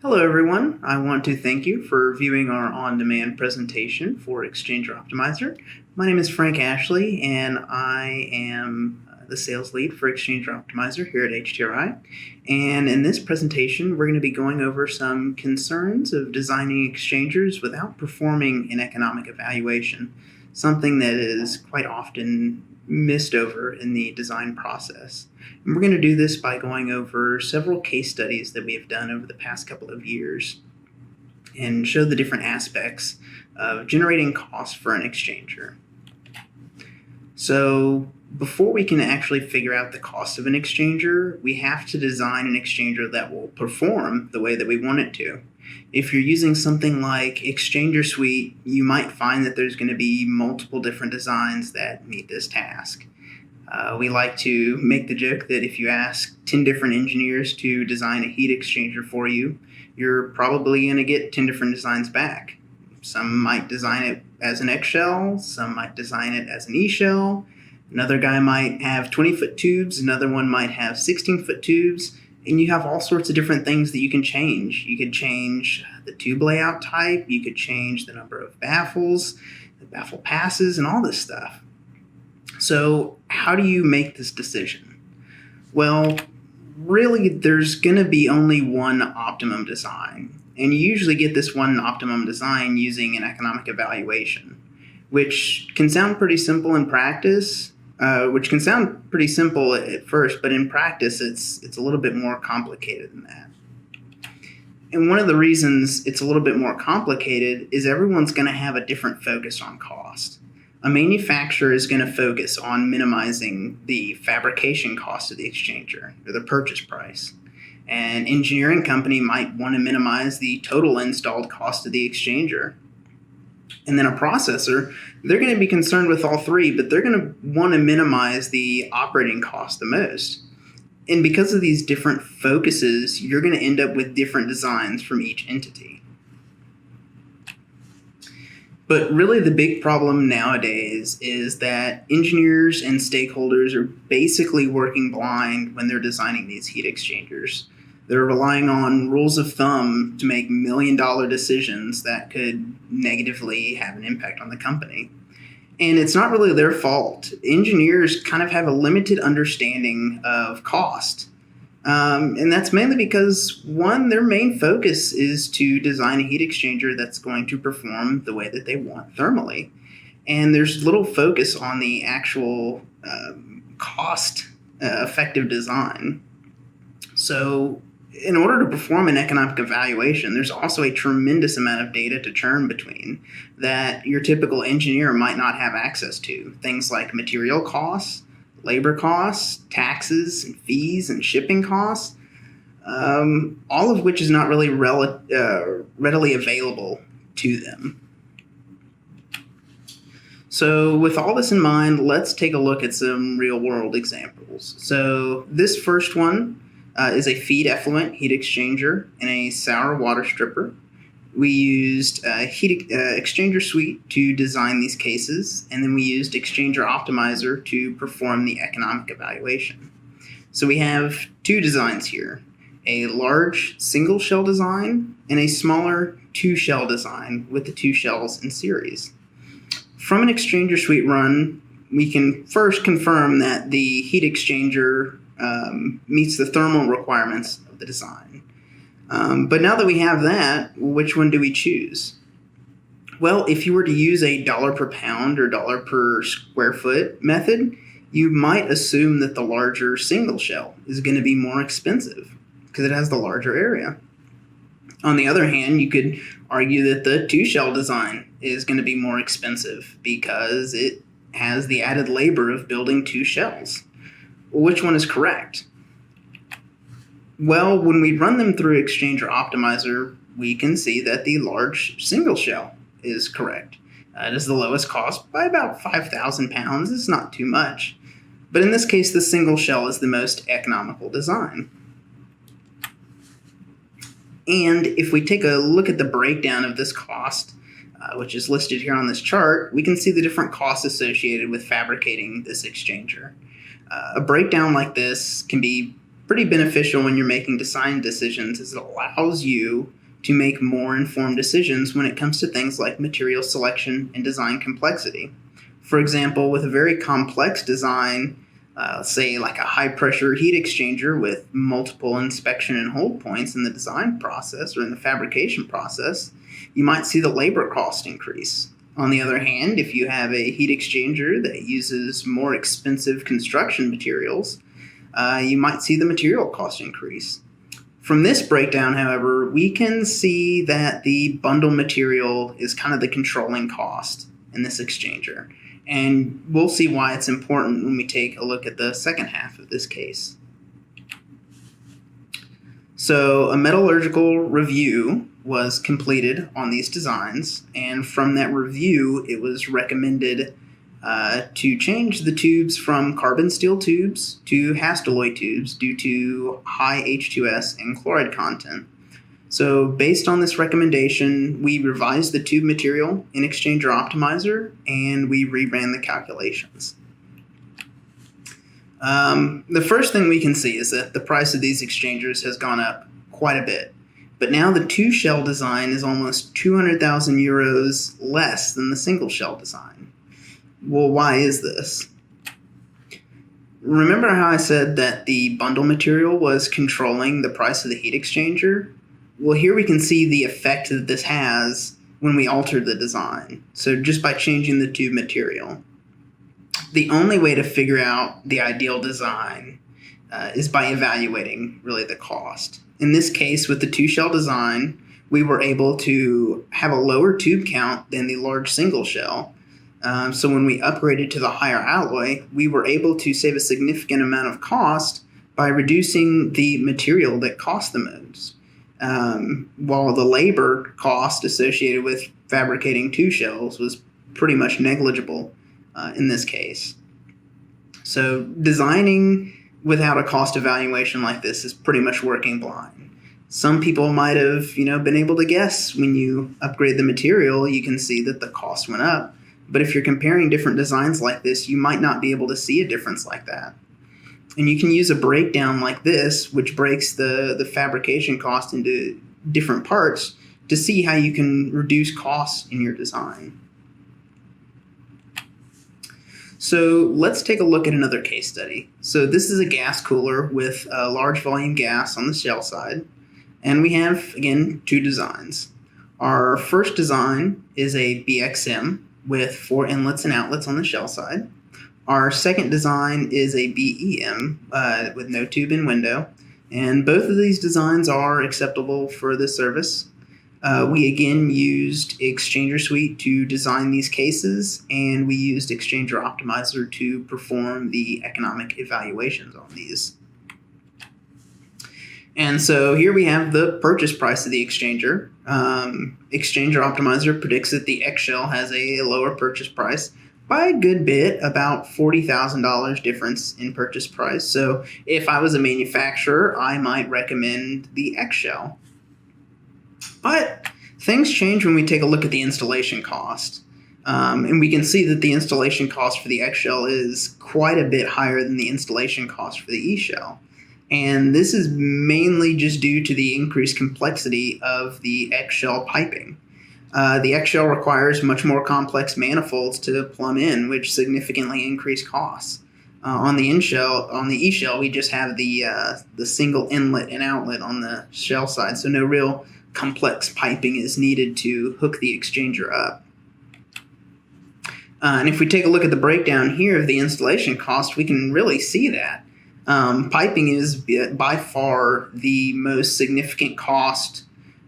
Hello, everyone. I want to thank you for viewing our on-demand presentation for Exchanger Optimizer. My name is Frank Ashley, and I am the sales lead for Exchanger Optimizer here at HTRI. And in this presentation, we're going to be going over some concerns of designing exchangers without performing an economic evaluation, something that is quite often missed over in the design process. And we're going to do this by going over several case studies that we have done over the past couple of years and show the different aspects of generating costs for an exchanger. So before we can actually figure out the cost of an exchanger, we have to design an exchanger that will perform the way that we want it to. If you're using something like Exchanger Suite, you might find that there's going to be multiple different designs that meet this task. We like to make the joke that if you ask 10 different engineers to design a heat exchanger for you, you're probably going to get 10 different designs back. Some might design it as an X shell, some might design it as an E shell, another guy might have 20-foot tubes, another one might have 16-foot tubes, and you have all sorts of different things that you can change. You could change the tube layout type, you could change the number of baffles, the baffle passes, and all this stuff. So how do you make this decision? Well, really, there's going to be only one optimum design. And you usually get this one optimum design using an economic evaluation, which can sound pretty simple in practice, which can sound pretty simple at first, but in practice, it's a little bit more complicated than that. And one of the reasons it's a little bit more complicated is everyone's going to have a different focus on cost. A manufacturer is going to focus on minimizing the fabrication cost of the exchanger, or the purchase price. An engineering company might want to minimize the total installed cost of the exchanger. And then a processor, they're going to be concerned with all three, but they're going to want to minimize the operating cost the most. And because of these different focuses, you're going to end up with different designs from each entity. But really the big problem nowadays is that engineers and stakeholders are basically working blind when they're designing these heat exchangers. They're relying on rules of thumb to make million-dollar decisions that could negatively have an impact on the company. And it's not really their fault. Engineers kind of have a limited understanding of cost. And that's mainly because, one, their main focus is to design a heat exchanger that's going to perform the way that they want thermally. And there's little focus on the actual cost effective design. So in order to perform an economic evaluation, there's also a tremendous amount of data to churn between that your typical engineer might not have access to. Things like material costs, labor costs, taxes, and fees, and shipping costs, all of which is not really readily available to them. So with all this in mind, let's take a look at some real-world examples. So this first one is a feed effluent heat exchanger and a sour water stripper. We used Heat Exchanger Suite to design these cases, and then we used Exchanger Optimizer to perform the economic evaluation. So we have two designs here, a large single shell design and a smaller two shell design with the two shells in series. From an Exchanger Suite run, we can first confirm that the heat exchanger meets the thermal requirements of the design. But now that we have that, which one do we choose? Well, if you were to use a dollar per pound or dollar per square foot method, you might assume that the larger single shell is going to be more expensive because it has the larger area. On the other hand, you could argue that the two shell design is going to be more expensive because it has the added labor of building two shells. Which one is correct? Well, when we run them through Exchanger Optimizer, we can see that the large single shell is correct. It is the lowest cost by about 5,000 pounds. It's not too much. But in this case, the single shell is the most economical design. And if we take a look at the breakdown of this cost, which is listed here on this chart, we can see the different costs associated with fabricating this exchanger. A breakdown like this can be pretty beneficial when you're making design decisions, is it allows you to make more informed decisions when it comes to things like material selection and design complexity. For example, with a very complex design, say like a high pressure heat exchanger with multiple inspection and hold points in the design process or in the fabrication process, you might see the labor cost increase. On the other hand, if you have a heat exchanger that uses more expensive construction materials, you might see the material cost increase. From this breakdown, however, we can see that the bundle material is kind of the controlling cost in this exchanger. And we'll see why it's important when we take a look at the second half of this case. So a metallurgical review was completed on these designs, and from that review, it was recommended to change the tubes from carbon steel tubes to Hastelloy tubes due to high H2S and chloride content. So based on this recommendation, we revised the tube material in Exchanger Optimizer, and we reran the calculations. The first thing we can see is that the price of these exchangers has gone up quite a bit. But now the two shell design is almost 200,000 euros less than the single shell design. Well, why is this? Remember how I said that the bundle material was controlling the price of the heat exchanger? Well, here we can see the effect that this has when we alter the design. So just by changing the tube material. The only way to figure out the ideal design is by evaluating really the cost. In this case, with the two shell design, we were able to have a lower tube count than the large single shell. So when we upgraded to the higher alloy, we were able to save a significant amount of cost by reducing the material that cost the most, while the labor cost associated with fabricating two shells was pretty much negligible in this case. So designing without a cost evaluation like this is pretty much working blind. Some people might have, been able to guess when you upgrade the material, you can see that the cost went up. But if you're comparing different designs like this, you might not be able to see a difference like that. And you can use a breakdown like this, which breaks the fabrication cost into different parts, to see how you can reduce costs in your design. So let's take a look at another case study. So this is a gas cooler with a large volume gas on the shell side. And we have, again, two designs. Our first design is a BXM with 4 inlets and outlets on the shell side. Our second design is a BEM with no tube and window. And both of these designs are acceptable for this service. We again used Exchanger Suite to design these cases, and we used Exchanger Optimizer to perform the economic evaluations on these. And so here we have the purchase price of the exchanger. Exchanger Optimizer predicts that the X shell has a lower purchase price by a good bit, about $40,000 difference in purchase price. So if I was a manufacturer, I might recommend the X shell. But things change when we take a look at the installation cost. And we can see that the installation cost for the X shell is quite a bit higher than the installation cost for the E shell. And this is mainly just due to the increased complexity of the X shell piping. The X shell requires much more complex manifolds to plumb in, which significantly increase costs. On the E shell, we just have the single inlet and outlet on the shell side, so no real complex piping is needed to hook the exchanger up. And if we take a look at the breakdown here of the installation cost, we can really see that. Piping is by far the most significant cost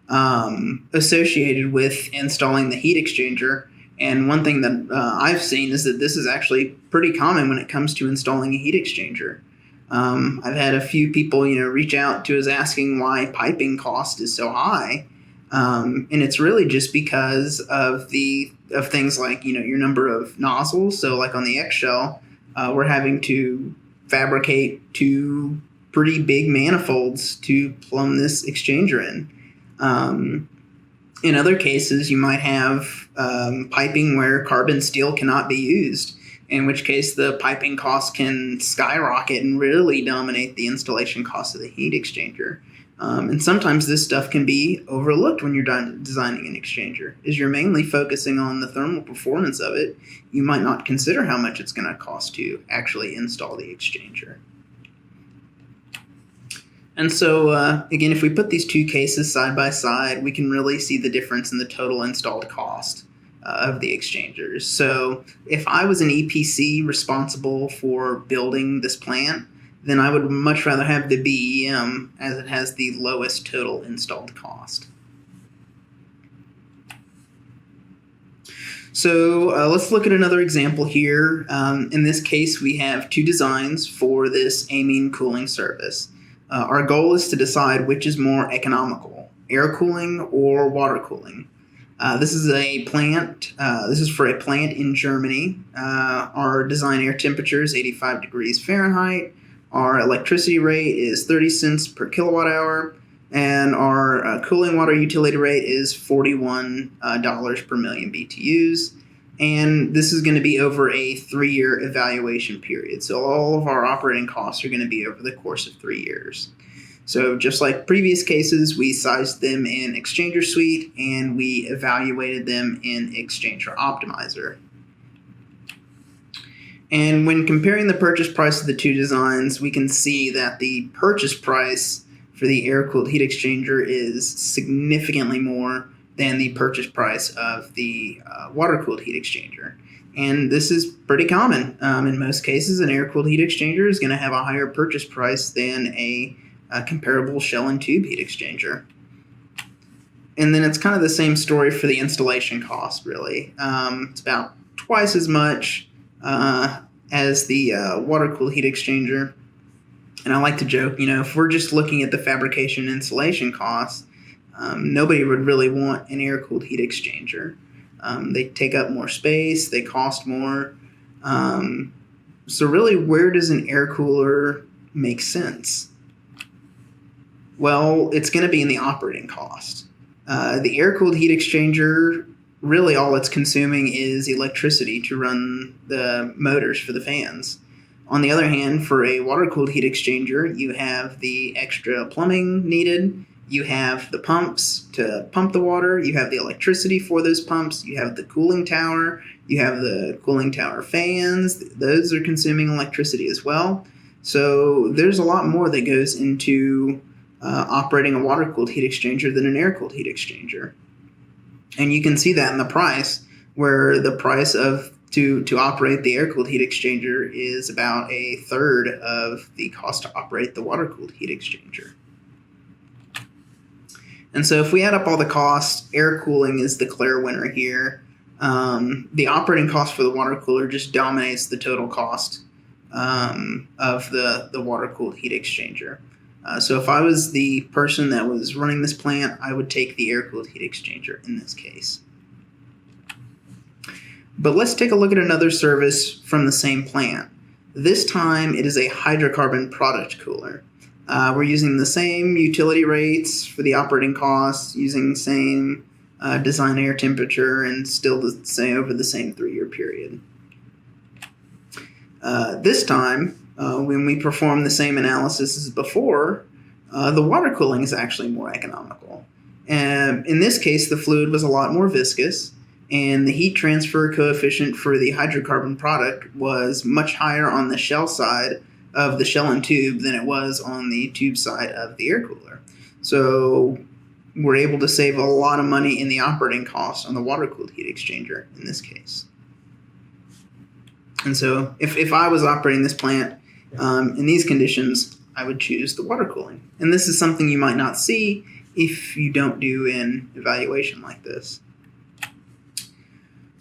associated with installing the heat exchanger. And one thing that I've seen is that this is actually pretty common when it comes to installing a heat exchanger. I've had a few people, reach out to us asking why piping cost is so high. And it's really just because of things like, your number of nozzles. So like on the X shell, we're having to fabricate 2 pretty big manifolds to plumb this exchanger in. In other cases, you might have piping where carbon steel cannot be used. in which case the piping cost can skyrocket and really dominate the installation cost of the heat exchanger. And sometimes this stuff can be overlooked when you're designing an exchanger. As you're mainly focusing on the thermal performance of it, you might not consider how much it's going to cost to actually install the exchanger. And so, again, if we put these two cases side by side, we can really see the difference in the total installed cost of the exchangers. So if I was an EPC responsible for building this plant, then I would much rather have the BEM, as it has the lowest total installed cost. So let's look at another example here. In this case, we have two designs for this amine cooling service. Our goal is to decide which is more economical, air cooling or water cooling. This is a plant. This is for a plant in Germany. Our design air temperature is 85 degrees Fahrenheit. Our electricity rate is 30 cents per kilowatt hour, and our cooling water utility rate is $41 per million BTUs. And this is going to be over a 3-year evaluation period. So all of our operating costs are going to be over the course of 3 years. So just like previous cases, we sized them in Exchanger Suite and we evaluated them in Exchanger Optimizer. And when comparing the purchase price of the two designs, we can see that the purchase price for the air-cooled heat exchanger is significantly more than the purchase price of the water-cooled heat exchanger. And this is pretty common. In most cases, an air-cooled heat exchanger is going to have a higher purchase price than a comparable shell and tube heat exchanger. And then it's kind of the same story for the installation cost, really. It's about twice as much as the water-cooled heat exchanger. And I like to joke, if we're just looking at the fabrication and installation costs, nobody would really want an air-cooled heat exchanger. They take up more space, they cost more. So really, where does an air cooler make sense? Well, it's going to be in the operating cost. The air-cooled heat exchanger, really all it's consuming is electricity to run the motors for the fans. On the other hand, for a water-cooled heat exchanger, you have the extra plumbing needed, you have the pumps to pump the water, you have the electricity for those pumps, you have the cooling tower, you have the cooling tower fans. Those are consuming electricity as well. So there's a lot more that goes into operating a water-cooled heat exchanger than an air-cooled heat exchanger. And you can see that in the price, where the price to operate the air-cooled heat exchanger is about a third of the cost to operate the water-cooled heat exchanger. And so if we add up all the costs, air cooling is the clear winner here. The operating cost for the water cooler just dominates the total cost of the water-cooled heat exchanger. So if I was the person that was running this plant, I would take the air-cooled heat exchanger in this case. But let's take a look at another service from the same plant. This time it is a hydrocarbon product cooler. We're using the same utility rates for the operating costs, using the same design air temperature, and still the same over the same 3-year period. This time, when we perform the same analysis as before, the water cooling is actually more economical. And in this case, the fluid was a lot more viscous, and the heat transfer coefficient for the hydrocarbon product was much higher on the shell side of the shell and tube than it was on the tube side of the air cooler. So we're able to save a lot of money in the operating costs on the water-cooled heat exchanger in this case. And so if I was operating this plant in these conditions, I would choose the water cooling. And this is something you might not see if you don't do an evaluation like this.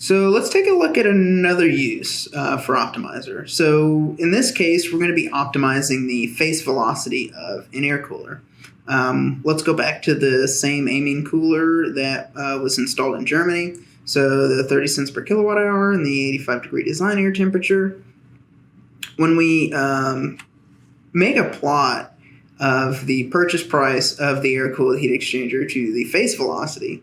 So let's take a look at another use for Optimizer. So in this case, we're going to be optimizing the face velocity of an air cooler. Let's go back to the same amine cooler that was installed in Germany. So the 30 cents per kilowatt hour and the 85 degree design air temperature. When we make a plot of the purchase price of the air-cooled heat exchanger to the face velocity,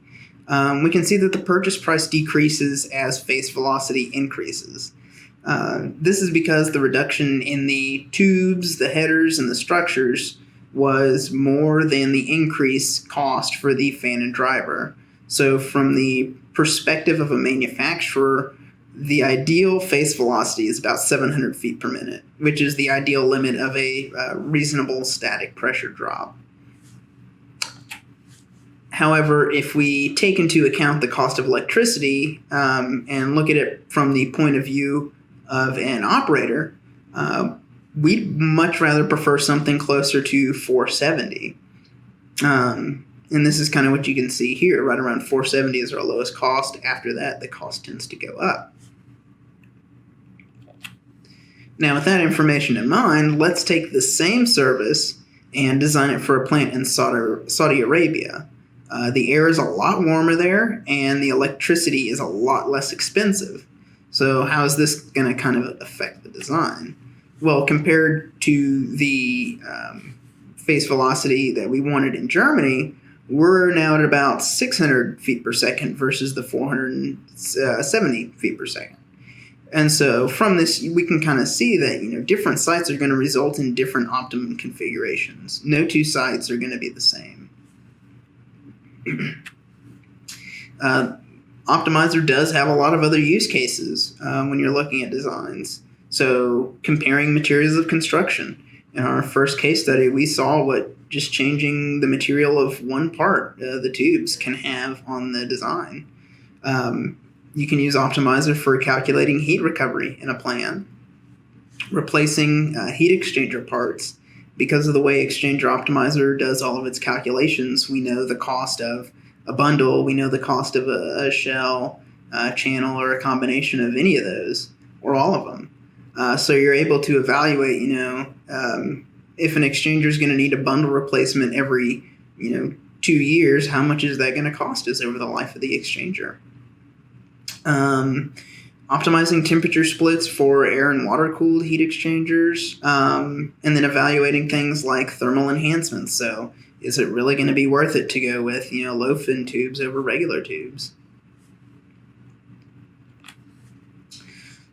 we can see that the purchase price decreases as face velocity increases. This is because the reduction in the tubes, the headers, and the structures was more than the increased cost for the fan and driver. So from the perspective of a manufacturer, the ideal face velocity is about 700 feet per minute, which is the ideal limit of a reasonable static pressure drop. However, if we take into account the cost of electricity and look at it from the point of view of an operator, we'd much rather prefer something closer to 470. And this is kind of what you can see here. Right around 470 is our lowest cost. After that, the cost tends to go up. Now, with that information in mind, let's take the same service and design it for a plant in Saudi Arabia. The air is a lot warmer there, and the electricity is a lot less expensive. So how is this going to kind of affect the design? Well, compared to the face velocity that we wanted in Germany, we're now at about 600 feet per second versus the 470 feet per second. And so from this, we can kind of see that different sites are going to result in different optimum configurations. No two sites are going to be the same. Optimizer does have a lot of other use cases when you're looking at designs. So comparing materials of construction. In our first case study, we saw what just changing the material of one part, the tubes, can have on the design. You can use Optimizer for calculating heat recovery in a plan, replacing heat exchanger parts. Because of the way Exchanger Optimizer does all of its calculations, we know the cost of a bundle, we know the cost of a shell, a channel, or a combination of any of those, or all of them. So you're able to evaluate, if an exchanger is going to need a bundle replacement every, 2 years, how much is that going to cost us over the life of the exchanger? Optimizing temperature splits for air and water cooled heat exchangers, and then evaluating things like thermal enhancements. So is it really going to be worth it to go with, low fin tubes over regular tubes?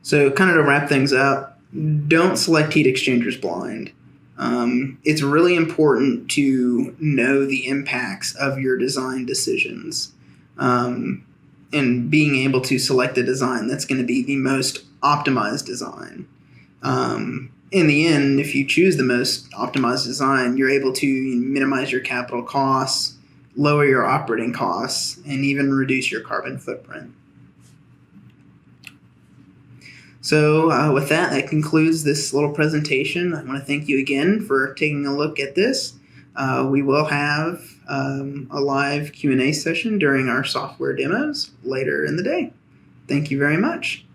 So kind of to wrap things up, don't select heat exchangers blind. It's really important to know the impacts of your design decisions. And being able to select a design that's going to be the most optimized design. In the end, if you choose the most optimized design, you're able to minimize your capital costs, lower your operating costs, and even reduce your carbon footprint. So with that concludes this little presentation. I want to thank you again for taking a look at this. We will have a live Q&A session during our software demos later in the day. Thank you very much.